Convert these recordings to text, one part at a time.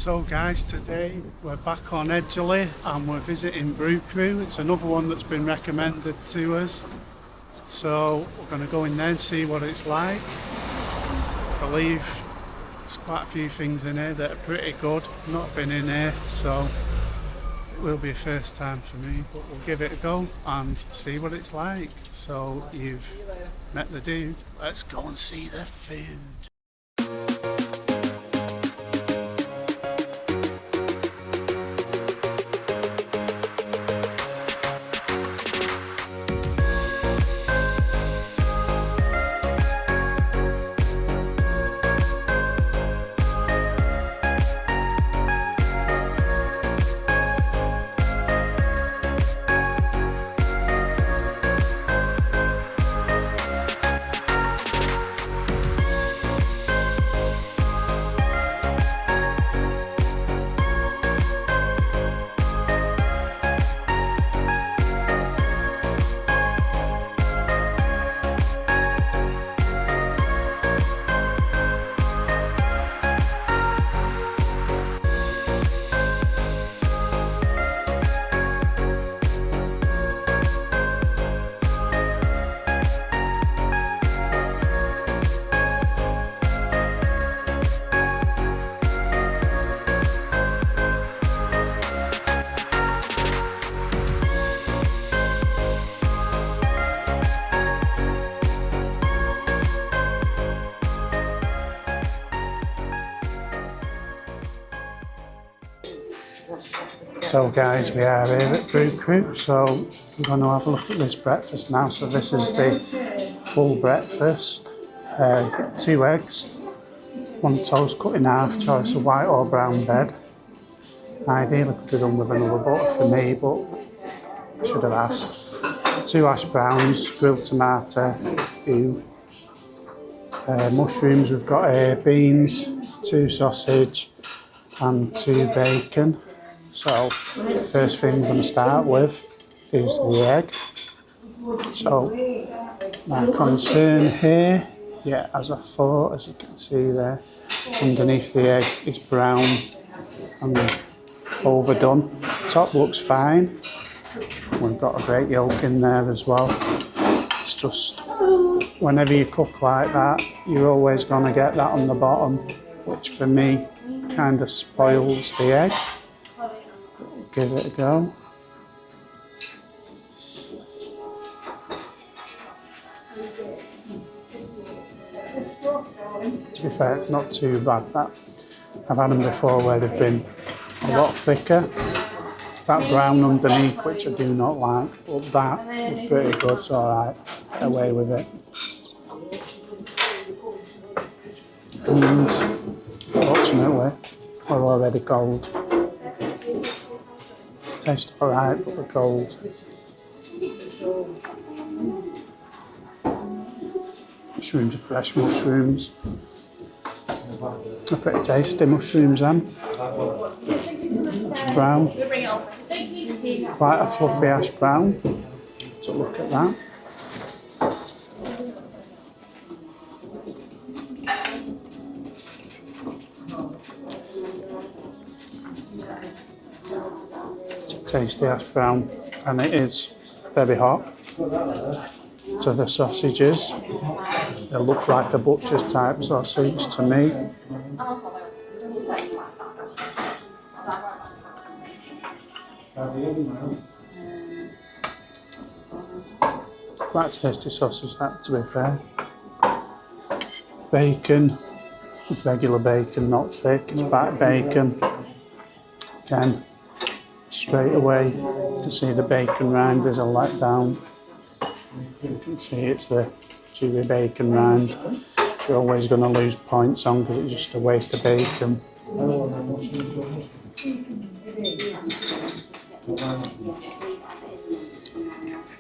So guys, today we're back on Edgeley and we're visiting Brew Crew. It's another one that's been recommended to us. So we're going to go in there and see what it's like. I believe there's quite a few things in here that are pretty good. I've not been in here, so it will be a first time for me, but we'll give it a go and see what it's like. So you've met the dude, let's go and see the food. So guys, we are here at Brew Crew, so I'm going to have a look at this breakfast now. So this is the full breakfast, 2 eggs, 1 toast cut in half, choice of white or brown bread. Ideally could be done with another butter for me, but I should have asked. 2 hash browns, grilled tomato, mushrooms, we've got beans, 2 sausage and 2 bacon. So the first thing I'm going to start with is the egg. So my concern here, as I thought, as you can see there, underneath the egg is brown and overdone. Top looks fine. We've got a great yolk in there as well. It's just, whenever you cook like that, you're always going to get that on the bottom, which for me kind of spoils the egg. Give it a go. To be fair, it's not too bad. That I've had them before where they've been a lot thicker. That brown underneath, which I do not like, but that is pretty good. It's all right. Get away with it. And fortunately, we're already cold. Tastes alright, but they're cold. Mushrooms are fresh mushrooms. They're pretty tasty mushrooms, then. Hash brown. Quite a fluffy hash brown. So look at that. Tasty hash brown, and it is very hot. So the sausages, they look like a butcher's type sausage to me. Quite tasty sausage, that, to be fair. Bacon, regular bacon, not thick, it's back bacon. Again, straight away, you can see the bacon rind is a letdown. You can see it's the chewy bacon rind. You're always going to lose points on because it's just a waste of bacon.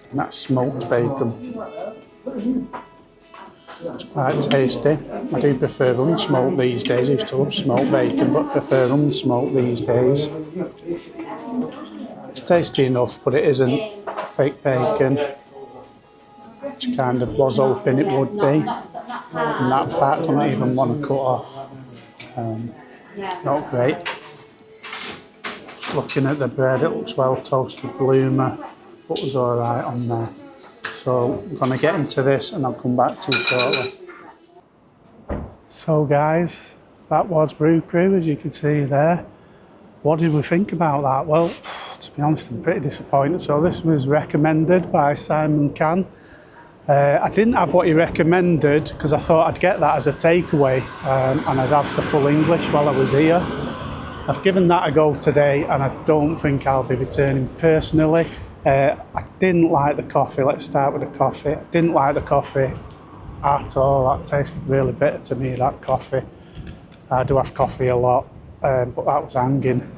And that's smoked bacon. It's quite tasty. I do prefer unsmoked these days. I used to love smoked bacon, but prefer unsmoked these days. It's tasty enough, but it isn't fake bacon, which kind of was hoping it would be. And that fat I don't even want to cut off. Not great. Looking at the bread, it looks well toasted. Bloomer, butter's alright on there. So I'm going to get into this and I'll come back to you shortly. So guys, that was Brew Crew, as you can see there. What did we think about that? Well, to be honest, I'm pretty disappointed. So this was recommended by Simon Can. I didn't have what he recommended because I thought I'd get that as a takeaway and I'd have the full English while I was here. I've given that a go today and I don't think I'll be returning personally. I didn't like the coffee. Let's start with the coffee. I didn't like the coffee at all. That tasted really bitter to me, that coffee. I do have coffee a lot, but that was hanging.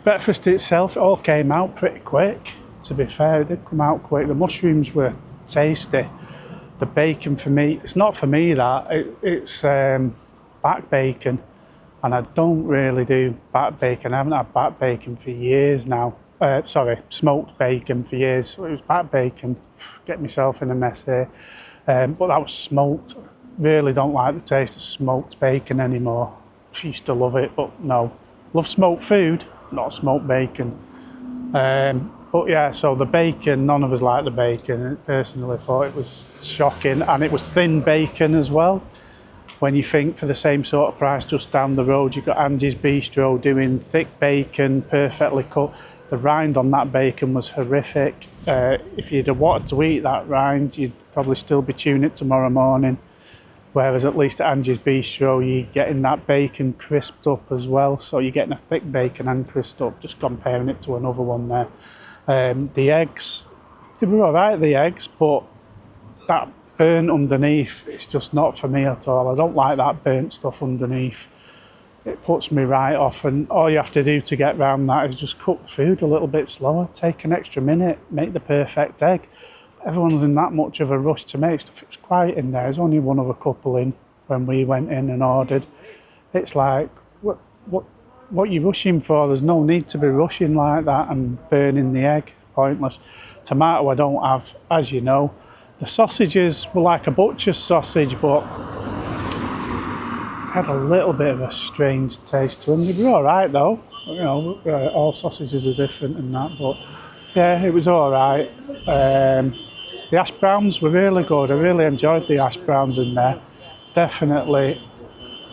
Breakfast itself, it all came out pretty quick. To be fair, it did come out quick. The mushrooms were tasty. The bacon for me, it's not for me that, it's back bacon. And I don't really do back bacon. I haven't had back bacon for years now. Sorry, smoked bacon for years. So it was back bacon. Get myself in a mess here. But that was smoked. Really don't like the taste of smoked bacon anymore. Used to love it, but no. Love smoked food, not smoked bacon. But yeah, so the bacon, none of us liked the bacon. I personally thought it was shocking, and it was thin bacon as well. When you think for the same sort of price just down the road, you've got Angie's Bistro doing thick bacon, perfectly cut. The rind on that bacon was horrific. If you'd have wanted to eat that rind, you'd probably still be chewing it tomorrow morning. Whereas at least at Angie's Bistro, you're getting that bacon crisped up as well. So you're getting a thick bacon and crisped up, just comparing it to another one there. The eggs, they were all right, the eggs, but that burnt underneath, it's just not for me at all. I don't like that burnt stuff underneath. It puts me right off, and all you have to do to get around that is just cook the food a little bit slower, take an extra minute, make the perfect egg. Everyone's in that much of a rush to make stuff. It was quiet in there. There's only one other couple in when we went in and ordered. It's like, what are you rushing for? There's no need to be rushing like that and burning the egg. Pointless. Tomato I don't have, as you know. The sausages were like a butcher's sausage, but had a little bit of a strange taste to them. They were all right though. You know, all sausages are different and that, but yeah, it was all right. The hash browns were really good. I really enjoyed the hash browns in there. Definitely,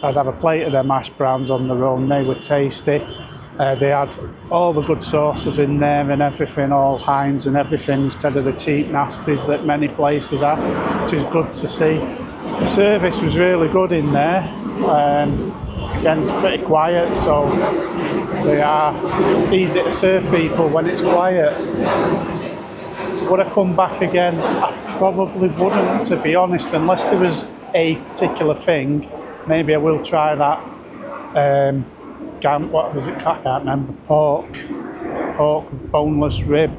I'd have a plate of them hash browns on their own. They were tasty. They had all the good sauces in there and everything, all Heinz and everything, instead of the cheap nasties that many places have, which is good to see. The service was really good in there. Again, it's pretty quiet, so they are easy to serve people when it's quiet. Would I come back again? I probably wouldn't, to be honest, unless there was a particular thing. Maybe I will try that. What was it? I can't remember. Pork boneless rib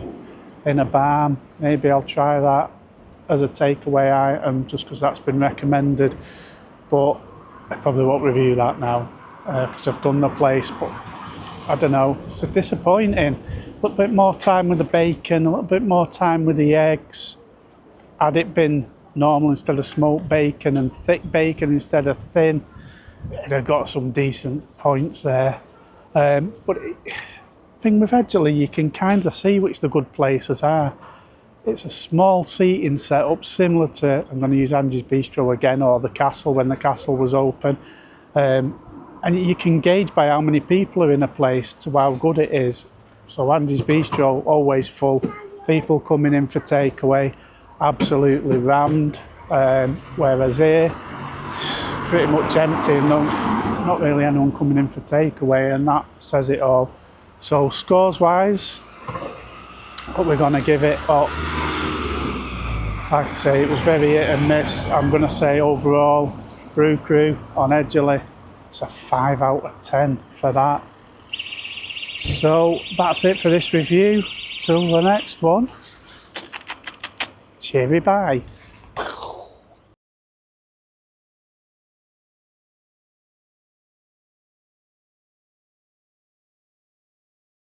in a barn. Maybe I'll try that as a takeaway item, just because that's been recommended. But I probably won't review that now because I've done the place. But I don't know. It's disappointing. A little bit more time with the bacon, a little bit more time with the eggs. Had it been normal instead of smoked bacon and thick bacon instead of thin, it'd have got some decent points there. But the thing with Edgeley, you can kind of see which the good places are. It's a small seating setup, similar to, I'm going to use Angie's Bistro again, or the Castle when the Castle was open. And you can gauge by how many people are in a place to how good it is. So Angie's Bistro, always full. People coming in for takeaway, absolutely rammed. Whereas here, it's pretty much empty. Not really anyone coming in for takeaway, and that says it all. So scores-wise, what we're going to give it up. Like I say, it was very hit and miss. I'm going to say overall, Brew Crew on Edgeley, it's a 5 out of 10 for that. So that's it for this review. Till the next one. Cheery bye.